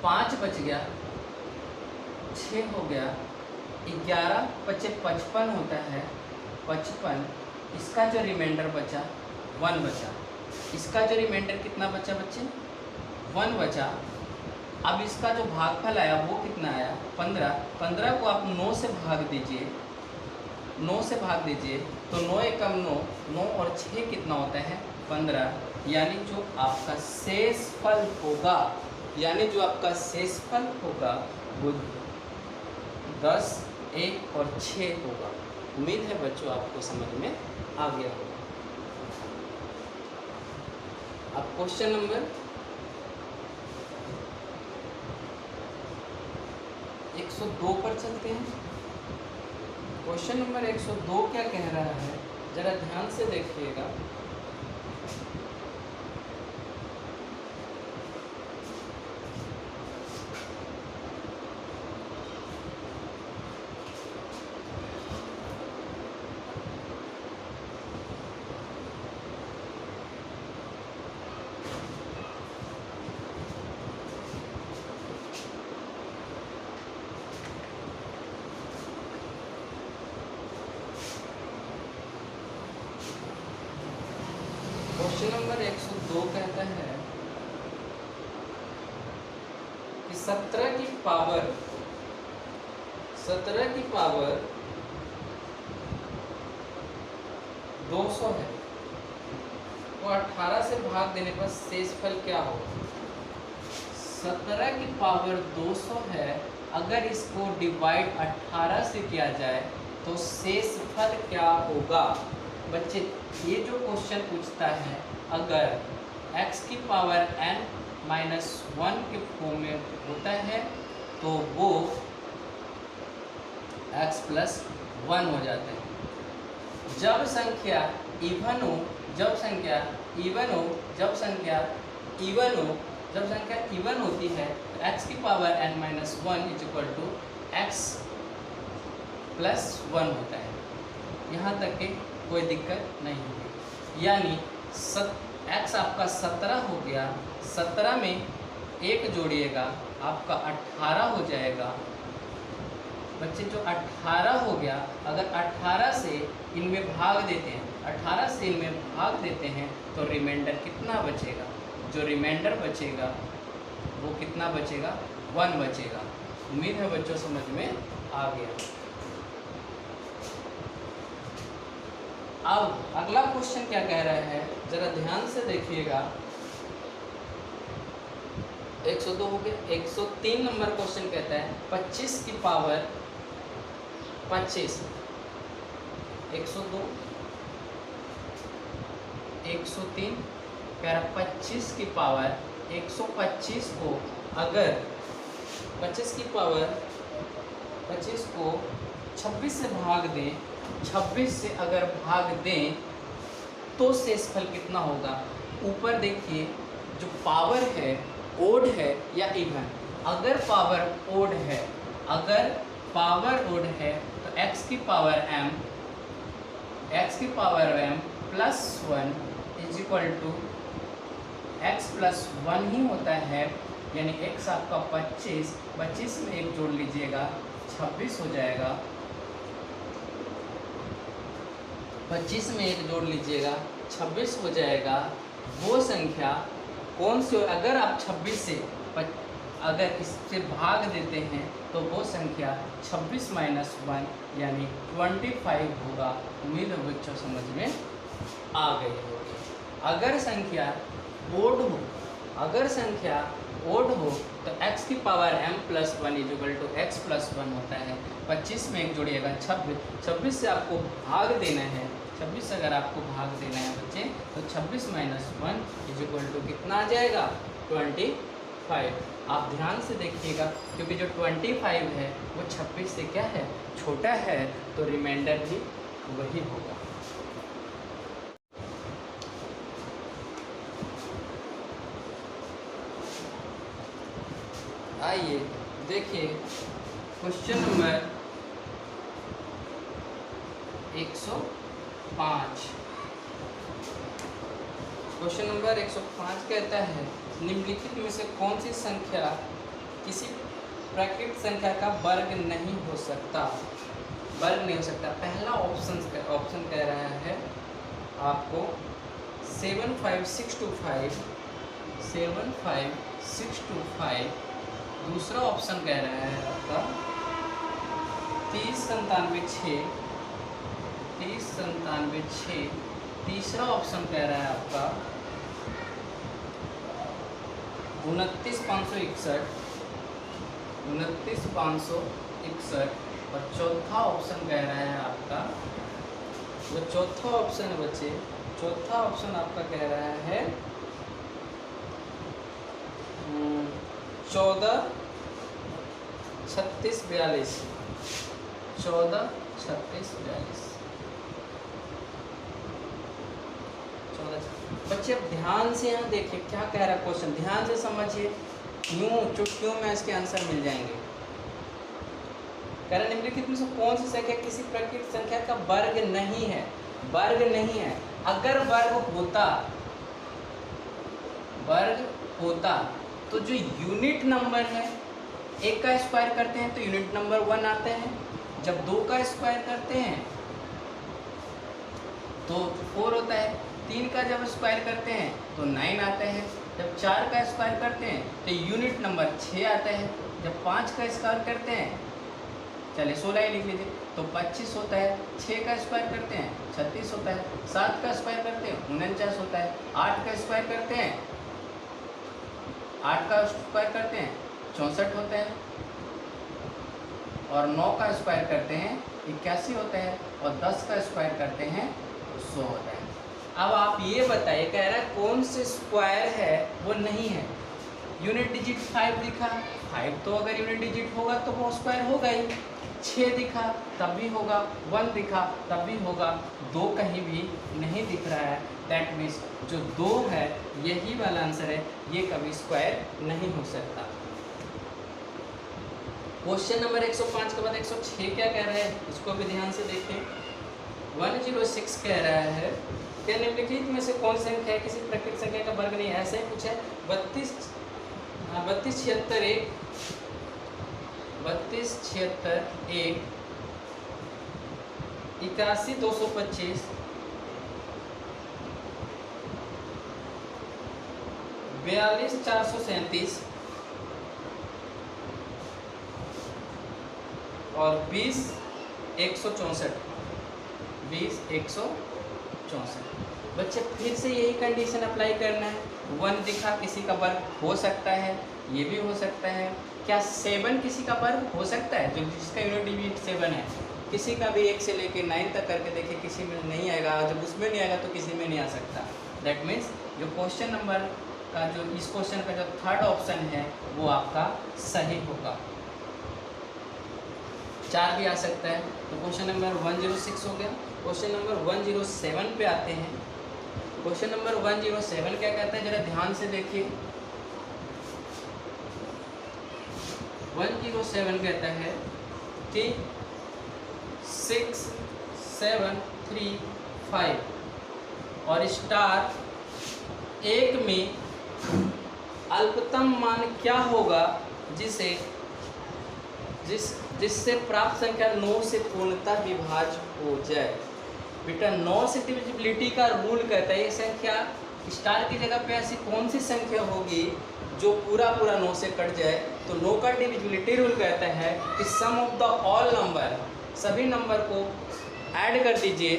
5 बच गया, 6 हो गया, 11 पचे 55 होता है, 55, इसका जो रिमाइंडर बचा 1 बचा, इसका जो रिमाइंडर कितना बचा बच्चे 1 बचा। अब इसका जो भागफल आया वो कितना आया 15, 15 को आप 9 से भाग दीजिए, 9 से भाग दीजिए तो 9 एकम 9, 9 और 6 कितना होता है 15, यानी जो आपका शेषफल होगा, यानी जो आपका शेषफल होगा वो 10, 1 और 6 होगा। उम्मीद है बच्चों आपको समझ में आ गया होगा। अब क्वेश्चन नंबर 102 पर चलते हैं। क्वेश्चन नंबर 102 क्या कह रहा है, जरा ध्यान से देखिएगा। क्वेश्चन नंबर 102 कहता है कि 17 की पावर 200 है, तो 18 से भाग देने पर शेषफल क्या होगा। 17 की पावर 200 है, अगर इसको डिवाइड 18 से किया जाए तो शेषफल क्या होगा। बच्चे ये जो क्वेश्चन पूछता है, अगर x की पावर n माइनस 1 के फॉर्म में होता है तो वो x प्लस 1 हो जाता है। जब संख्या इवन हो, जब संख्या इवन हो, जब संख्या इवन हो, जब संख्या इवन होती है तो x की power n minus 1 is equal to x plus 1 होता है। यहाँ तक कि कोई दिक्कत नहीं होगी, यानी x आपका 17 हो गया, 17 में 1 जोड़िएगा आपका 18 हो जाएगा। बच्चे जो 18 हो गया, अगर 18 से इनमें भाग देते हैं, 18 से इनमें भाग देते हैं तो रिमाइंडर कितना बचेगा, जो रिमाइंडर बचेगा वो कितना बचेगा 1 बचेगा। उम्मीद है बच्चों समझ में आ गया। अब अगला क्वेश्चन क्या कह रहा है, जरा ध्यान से देखिएगा। 102 हो गया। 103 नंबर क्वेश्चन कहता है 25 की पावर 25, 102, 103 कह रहा 25 की पावर 125 को अगर 25 की पावर 25 को 26 से भाग दें, 26 से अगर भाग दें तो शेषफल कितना होगा। ऊपर देखिए जो पावर है ओड है या इवन। अगर पावर ओड है, अगर पावर ओड है तो x की पावर m, x की power m plus 1 is equal to x plus 1 ही होता है, यानी x आपका 25, 25 में 1 जोड़ लीजिएगा 26 हो जाएगा, 25 में 1 जोड़ लीजिएगा 26 हो जाएगा। वो संख्या कौन सी, अगर आप 26 से अगर इससे भाग देते हैं तो वो संख्या 26 माइनस 1 यानी 25 होगा। उम्मीद है बच्चों समझ में आ गई होगी। अगर संख्या ओड हो, अगर संख्या ओड हो तो x की power m plus 1 is equal to x plus 1 होता है। 25 में एक जोड़िएगा 26, 26 से आपको भाग देना है, 26 अगर आपको भाग देना है बच्चे तो 26 माइनस 1 इजिकल टू कितना आ जाएगा 25। आप ध्यान से देखिएगा क्योंकि जो 25 है वो 26 से क्या है छोटा है, तो रिमाइंडर भी वही होगा। आइए देखिए क्वेश्चन नंबर 105। क्वेश्चन नंबर 105 कहता है निम्नलिखित में से कौन सी संख्या किसी प्राकृतिक संख्या का वर्ग नहीं हो सकता। वर्ग नहीं हो सकता। पहला ऑप्शन कह रहा है आपको 75625, 75625। दूसरा ऑप्शन कह रहा है आपका 3097 6। तीसरा ऑप्शन कह रहा है आपका 29,561। और चौथा ऑप्शन कह रहा है आपका, जो चौथा ऑप्शन है बच्चे, चौथा ऑप्शन आपका कह रहा है 143642। 143642। बच्चे अब ध्यान से यहाँ देखिए क्या कह रहा है क्वेश्चन, ध्यान से समझिए, यूं चुटकियों में इसके आंसर मिल जाएंगे। कह रहा निम्नलिखित में से कौन सी संख्या किसी प्राकृतिक संख्या का वर्ग नहीं है। वर्ग नहीं है। अगर वर्ग होता तो जो यूनिट नंबर है, एक का स्क्वायर करते हैं तो यूनिट नंबर 1 आते हैं, जब 2 का स्क्वायर करते हैं तो 4 होता है, 3 का जब स्क्वायर करते हैं तो 9 आता है, जब 4 का स्क्वायर करते हैं तो यूनिट नंबर 6 आता है, जब 5 का स्क्वायर करते हैं, चलिए 16 ही लिख लीजिए, तो 25 होता है, 6 का स्क्वायर करते हैं 36 होता है, 7 का स्क्वायर करते हैं 49 होता है, 8 का स्क्वायर करते हैं 64 होता है, और 9 का स्क्वायर करते हैं 81 होता है, और 10 का स्क्वायर करते हैं 100 होता है। अब आप ये बताइए, कह रहा है कौन से स्क्वायर है वो नहीं है। यूनिट डिजिट 5 दिखा, 5 तो अगर यूनिट डिजिट होगा तो वो स्क्वायर होगा ही, 6 दिखा तब भी होगा, 1 दिखा तब भी होगा, 2 कहीं भी नहीं दिख रहा है। दैट मीन्स जो 2 है यही वाला आंसर है, ये कभी स्क्वायर नहीं हो सकता। क्वेश्चन नंबर 105 के बाद 106 क्या कह रहा है, इसको भी ध्यान से देखें। 106 कह रहा है कि निम्नलिखित में से कौन सी संख्या है किसी प्राकृतिक संख्या का वर्ग नहीं है। ऐसा ही कुछ है 3276 1 81225 42437 और 20164। बच्चे फिर से यही कंडीशन अप्लाई करना है। 1 दिखा किसी का वर्ग हो सकता है, ये भी हो सकता है। क्या 7 किसी का वर्ग हो सकता है, जो जिसका यूनिट डिजिट 7 है, किसी का भी 1 से लेके 9 तक करके देखिए, किसी में नहीं आएगा, जब उसमें नहीं आएगा तो किसी में नहीं आ सकता। दैट मीन्स जो क्वेश्चन नंबर का जो इस क्वेश्चन का जो थर्ड ऑप्शन है वो आपका सही होगा। 4 भी आ सकता है। तो क्वेश्चन नंबर 106 हो गया। क्वेश्चन नंबर 107 पे आते हैं। क्वेश्चन नंबर 107 क्या कहता है, जरा ध्यान से देखिए। 107 कहता है कि 6 7 3 5 और स्टार 1 में अल्पतम मान क्या होगा जिससे प्राप्त संख्या 9 से पूर्णतः विभाज्य हो जाए। बेटा 9 से डिविजिबिलिटी का रूल कहता है ये संख्या स्टार की जगह पे ऐसी कौन सी संख्या होगी जो पूरा 9 से कट जाए। तो 9 का डिविजिबिलिटी रूल कहता है कि सम ऑफ द ऑल नंबर, सभी नंबर को ऐड कर दीजिए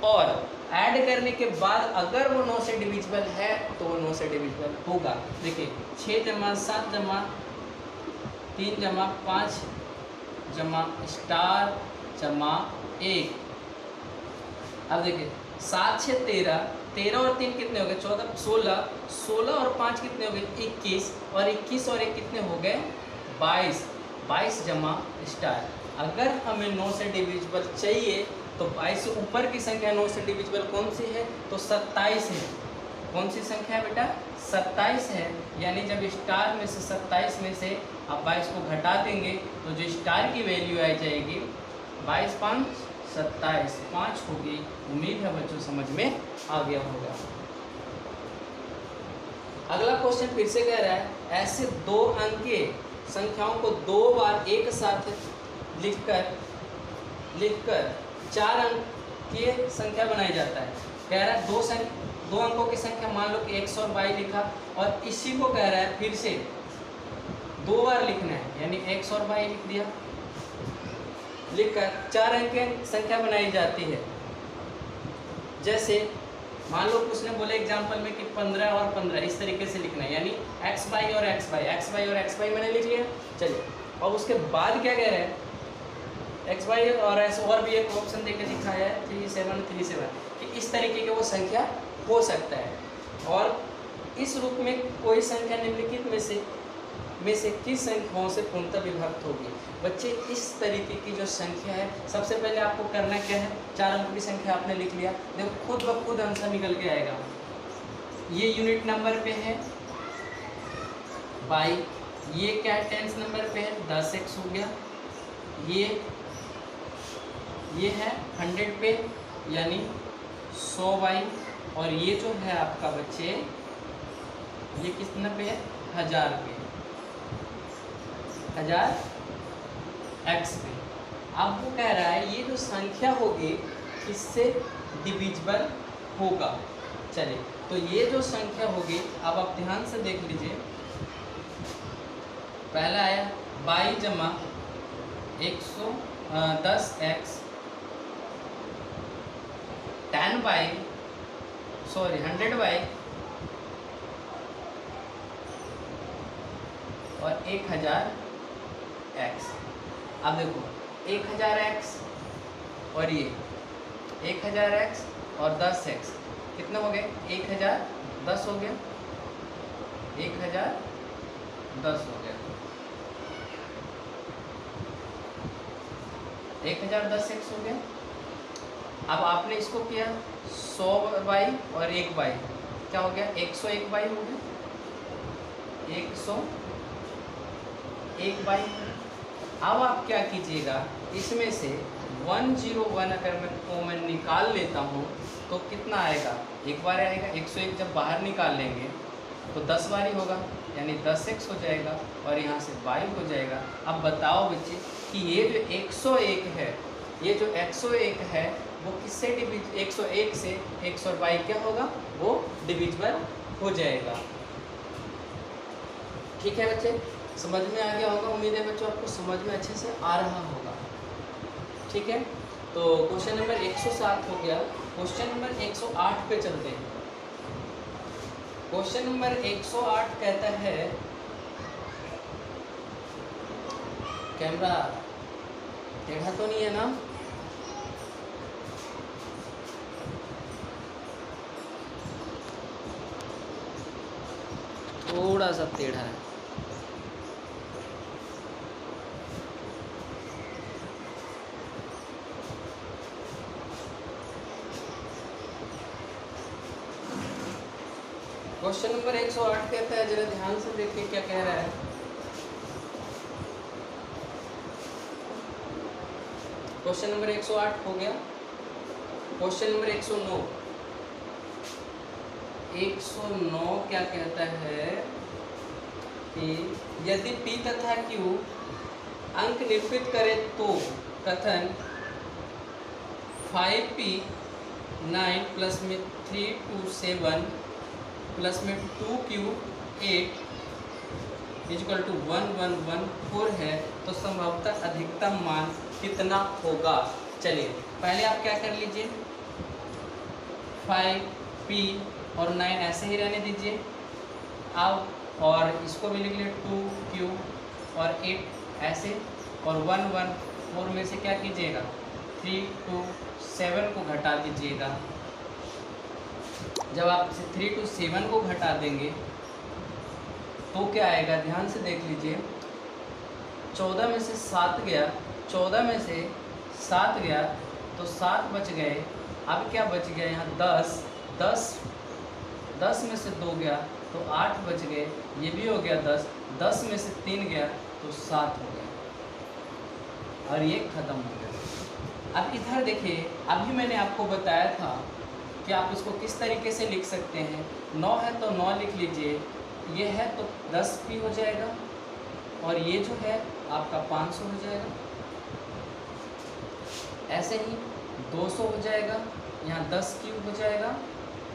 और ऐड करने के बाद अगर वो 9 से डिविजिबल है तो वो 9 से डिविजिबल होगा। देखिए 6 जमा 7 जमा 3 जमा 5 जमा स्टार जमा 1। अब देखिए 7 6 13, 13 और 3 कितने हो गए 14, 16, 16 और 5 कितने हो गए 21, और 21 और 1 कितने हो गए 22, 22 जमा स्टार। अगर हमें 9 से डिविजिबल चाहिए तो 22 से ऊपर की संख्या 9 से डिविजिबल कौन सी है, तो 27 है। कौन सी संख्या है बेटा, 27 है। यानी जब स्टार में से 27 में से आप 22 को घटा देंगे तो जो स्टार की वैल्यू आ जाएगी 22 5 27, 5 होगी। उम्मीद है बच्चों समझ में आ गया होगा। अगला क्वेश्चन फिर से कह रहा है ऐसे 2 अंकीय संख्याओं को 2 बार एक साथ लिखकर 4 अंकीय संख्या बनाई जाता है। कह रहा है 2 अंकों की संख्या, मान लो कि 100 और 22 लिखा, और इसी को कह रहा है फिर से 2 बार लिखना है, यानी 100 और 22 लिख दिया, लिखकर 4 अंक की संख्या बनाई जाती है। जैसे मान लो उसने बोले एग्जाम्पल में कि 15 और 15 इस तरीके से लिखना है, यानी x बाई और x बाई मैंने लिख लिया। चलिए और उसके बाद क्या कह रहे हैं, x बाई और ऐसे और भी एक ऑप्शन देकर दिखाया है 3737 कि इस तरीके की वो संख्या हो सकता है। और इस रूप में कोई संख्या निम्नलिखित में से किस संख्याओं से पूर्णतः विभक्त होगी। बच्चे इस तरीके की जो संख्या है, सबसे पहले आपको करना क्या है, 4 अंकों की संख्या आपने लिख लिया, देखो खुद ब खुद आंसर निकल के आएगा। ये यूनिट नंबर पे है बाई, ये क्या है टेंस नंबर पे है 10x हो गया, ये है 100 पे यानी 100y, और ये जो है आपका बच्चे ये कितने पे है 1000 पे, 1000x पे। अब वो कह रहा है ये जो संख्या होगी किससे डिविजिबल होगा। चलिए तो ये जो संख्या होगी, अब आप ध्यान से देख लीजिए, पहला आया 22 जमा 110x 100 और 1000x। अब देखो 1000x और ये 1000x और 10x कितना हो गए 1010 हो गया, 1010 हो गया, 1010x हो गया। अब आपने इसको किया 100y और 1y, क्या हो गया 101y हो गया, 101y। अब आप क्या कीजिएगा, इसमें से 101 अगर मैं कॉमन निकाल लेता हूँ तो कितना आएगा, एक बार आएगा। 101 जब बाहर निकाल लेंगे तो 10 बारी होगा, यानी 10x हो जाएगा और यहाँ से y हो जाएगा। अब बताओ बच्चे कि ये जो 101 है, ये जो 101 है वो किससे 101 से 100y क्या होगा, वो डिविजिबल हो जाएगा। ठीक है बच्चे, समझ में आ गया होगा। उम्मीद है बच्चों आपको समझ में अच्छे से आ रहा होगा। ठीक है, तो क्वेश्चन नंबर 107 हो गया। क्वेश्चन नंबर 108 पे चलते हैं। क्वेश्चन नंबर 108 कहता है, कैमरा टेढ़ा तो नहीं है ना, थोड़ा सा टेढ़ा है। क्वेश्चन नंबर 108 कहता है, जरा ध्यान से देखिए क्या कह रहा है। क्वेश्चन नंबर 108 हो गया। क्वेश्चन नंबर 109 क्या कहता है कि यदि P तथा Q अंक निरूपित करे तो कथन 5P 9 प्लस में 3 2 7 प्लस में 2Q 8 इक्वल टू 1 1 1 4 है, तो संभवतः अधिकतम मान कितना होगा। चलिए पहले आप क्या कर लीजिए, 5 P और 9 ऐसे ही रहने दीजिए अब, और इसको भी लिख लिए 2 Q और 8 ऐसे, और 1 1 4 में से क्या कीजिएगा 3 2 7 को घटा दीजिएगा। जब आप 3 to 7 को घटा देंगे तो क्या आएगा, ध्यान से देख लीजिए। 14 में से 7 गया, 14 में से 7 गया तो 7 बच गए। अब क्या बच गया यहाँ 10 में से 2 गया तो 8 बच गए, ये भी हो गया 10 में से 3 गया तो 7 हो गया और ये ख़त्म हो गया। अब इधर देखिए, अभी मैंने आपको बताया था कि आप इसको किस तरीके से लिख सकते हैं। 9 है तो 9 लिख लीजिए, ये है तो 10 P हो जाएगा और ये जो है आपका 500 हो जाएगा। ऐसे ही 200 हो जाएगा, यहाँ 10 Q हो जाएगा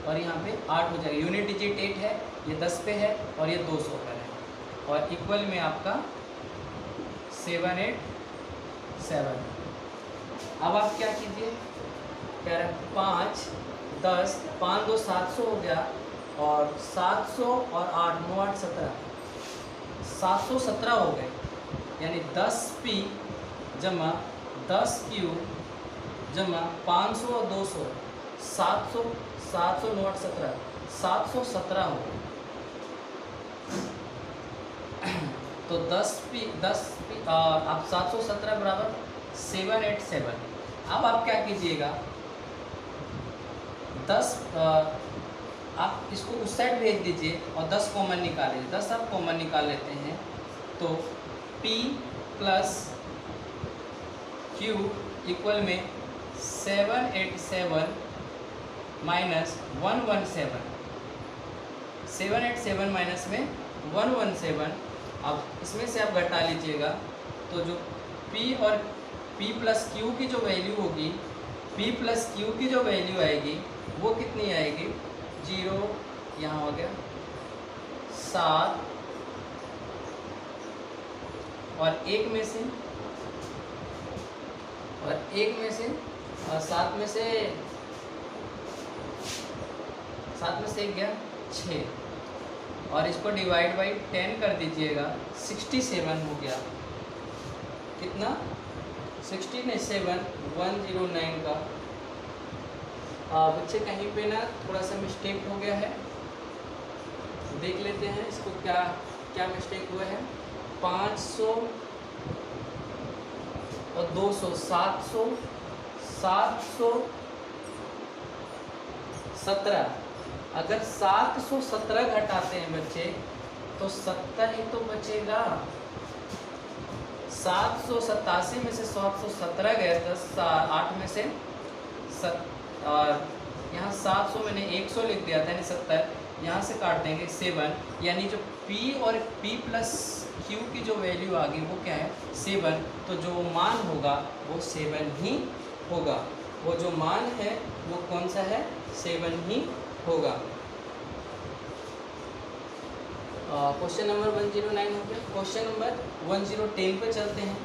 और यहाँ पे 8 हो जाएगा। यूनिट डिजिट 8 है, ये 10 पे है और ये 200 पर है और इक्वल में आपका 787। अब आप क्या कीजिए, कह रहे 5 10 5 2 700 हो गया और 700 और 8 9 8 17 717 हो गए, यानी 10 P जमा 10 Q जमा 500 और 200 700 9 8 17 717 हो गए। तो 10 P आप 717 बराबर 787। अब आप क्या कीजिएगा, 10 आप इसको उस साइड भेज दीजिए और 10 कॉमन निकाल लीजिए। 10 आप कॉमन निकाल लेते हैं तो P प्लस Q इक्वल में 787 माइनस 117, 787 माइनस में 117। अब इसमें से आप घटा लीजिएगा तो जो P और P प्लस Q की जो वैल्यू होगी, P प्लस Q की जो वैल्यू आएगी वो कितनी आएगी, 0 यहाँ हो गया 7 और 1 में से 7 में से 1 गया 6 और इसको डिवाइड बाई 10 कर दीजिएगा, 67 हो गया। कितना 67 109 का। बच्चे कहीं पे ना थोड़ा सा मिस्टेक हो गया है, देख लेते हैं इसको क्या क्या मिस्टेक हुआ है। 500 और 200 717। अगर 717 घटाते हैं बच्चे तो 70 ही तो बचेगा। 787 में से 717 गए, 8 में से और यहाँ 700 मैंने 100 लिख दिया था, यानी 70, यहाँ से काट देंगे 7, यानी जो P और P प्लस Q की जो वैल्यू आ गई वो क्या है 7। तो जो मान होगा वो 7 ही होगा, वो जो मान है वो कौन सा है 7 ही होगा। क्वेश्चन नंबर 109 हो गया। क्वेश्चन नंबर 1010 पे चलते हैं।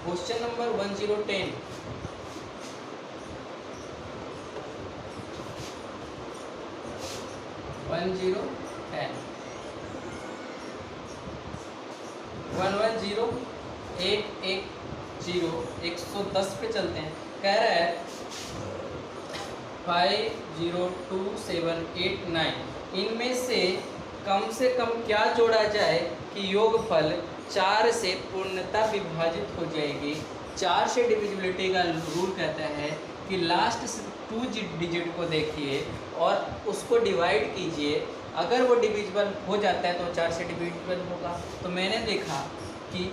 क्वेश्चन नंबर 1010, एक 110 पे चलते हैं। कह रहा है 502789 इनमें से कम क्या जोड़ा जाए कि योगफल 4 से पूर्णतः विभाजित हो जाएगी। 4 से डिविजिबिलिटी का रूल कहता है कि लास्ट 2 डिजिट को देखिए और उसको डिवाइड कीजिए, अगर वो डिविजिबल हो जाता है तो 4 से डिविजिबल होगा। तो मैंने देखा कि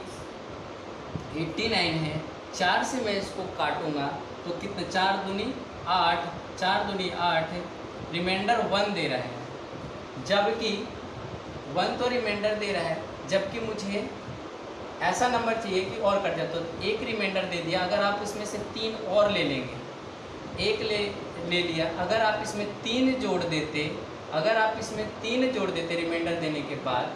89 है, 4 से मैं इसको काटूंगा तो कितना 4 दूनी 8, 4 दूनी 8, रिमाइंडर 1 दे रहा है, जबकि 1 तो रिमाइंडर दे रहा है, जबकि मुझे ऐसा नंबर चाहिए कि और कट जाए। तो एक रिमाइंडर दे दिया, अगर आप इसमें से 3 और ले लेंगे, एक ले लिया, अगर आप इसमें 3 जोड़ देते रिमाइंडर देने के बाद,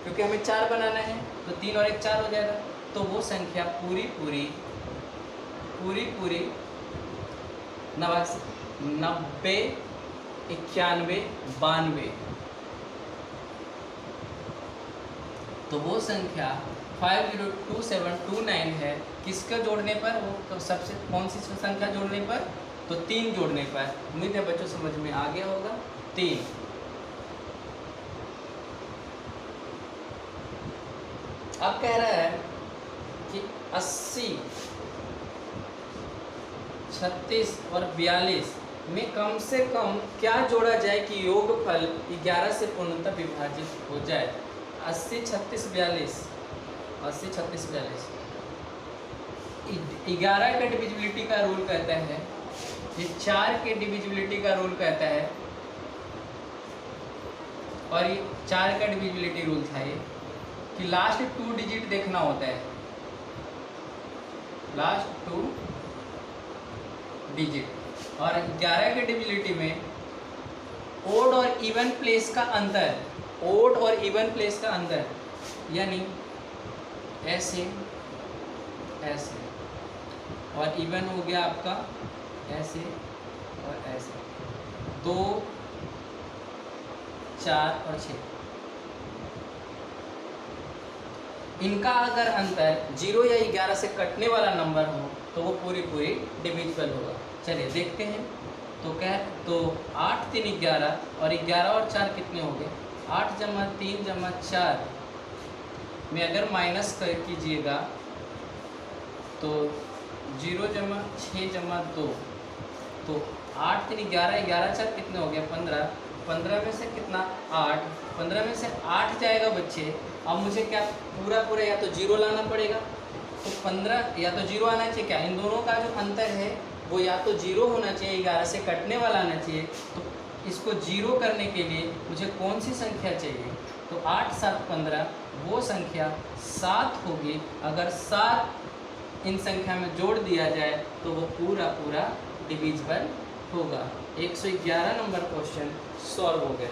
क्योंकि हमें 4 बनाना है तो 3 और 1 4 हो जाएगा, तो वो संख्या पूरी 89 90, 91, 92। तो वो संख्या 502729 है। किसका जोड़ने पर? वो तो सबसे कौन सी संख्या जोड़ने पर? तो 3 जोड़ने पर। उम्मीद है बच्चों समझ में आ गया होगा। 3। अब कह रहा है कि 80, 36 और 42 में कम से कम क्या जोड़ा जाए कि योगफल 11 से पूर्णतः विभाजित हो जाए। 80, 36, 42, 80, 36, 42। 11 का डिविजिबिलिटी का रूल कहता है, ये 4 के डिविजिबिलिटी का रूल कहता है, और ये 4 का डिविजिबिलिटी रूल था ये कि लास्ट 2 डिजिट देखना होता है, लास्ट 2 डिजिट। और 11 के डिविजिबिलिटी में ओड और इवन प्लेस का अंतर, ओड और इवन प्लेस का अंतर, यानी ऐसे ऐसे, और इवन हो गया आपका ऐसे और ऐसे, 2, 4 और 6। इनका अगर अंतर 0 या 11 से कटने वाला नंबर हो तो वो पूरी डिविजिबल होगा। चलिए देखते हैं। तो 8, 3, 11 और 11 और 4 कितने हो गए? 8 जमा 3 जमा 4 में अगर माइनस कर कीजिएगा तो 0 जमा 6 जमा 2, तो 8, 3, 11, 11, 4 कितने हो गया? 15। 15 में से कितना? 8। 15 में से 8 जाएगा बच्चे। अब मुझे क्या पूरा या तो 0 लाना पड़ेगा, तो 15 या तो 0 आना चाहिए। क्या इन दोनों का जो अंतर है वो या तो 0 होना चाहिए, 11 से कटने वाला आना चाहिए। तो इसको 0 करने के लिए मुझे कौन सी संख्या चाहिए? तो 8, 7, 15, वो संख्या 7 होगी। अगर 7 इन संख्या में जोड़ दिया जाए तो वो पूरा डिविजिबल होगा। 111 नंबर क्वेश्चन सॉल्व हो गए।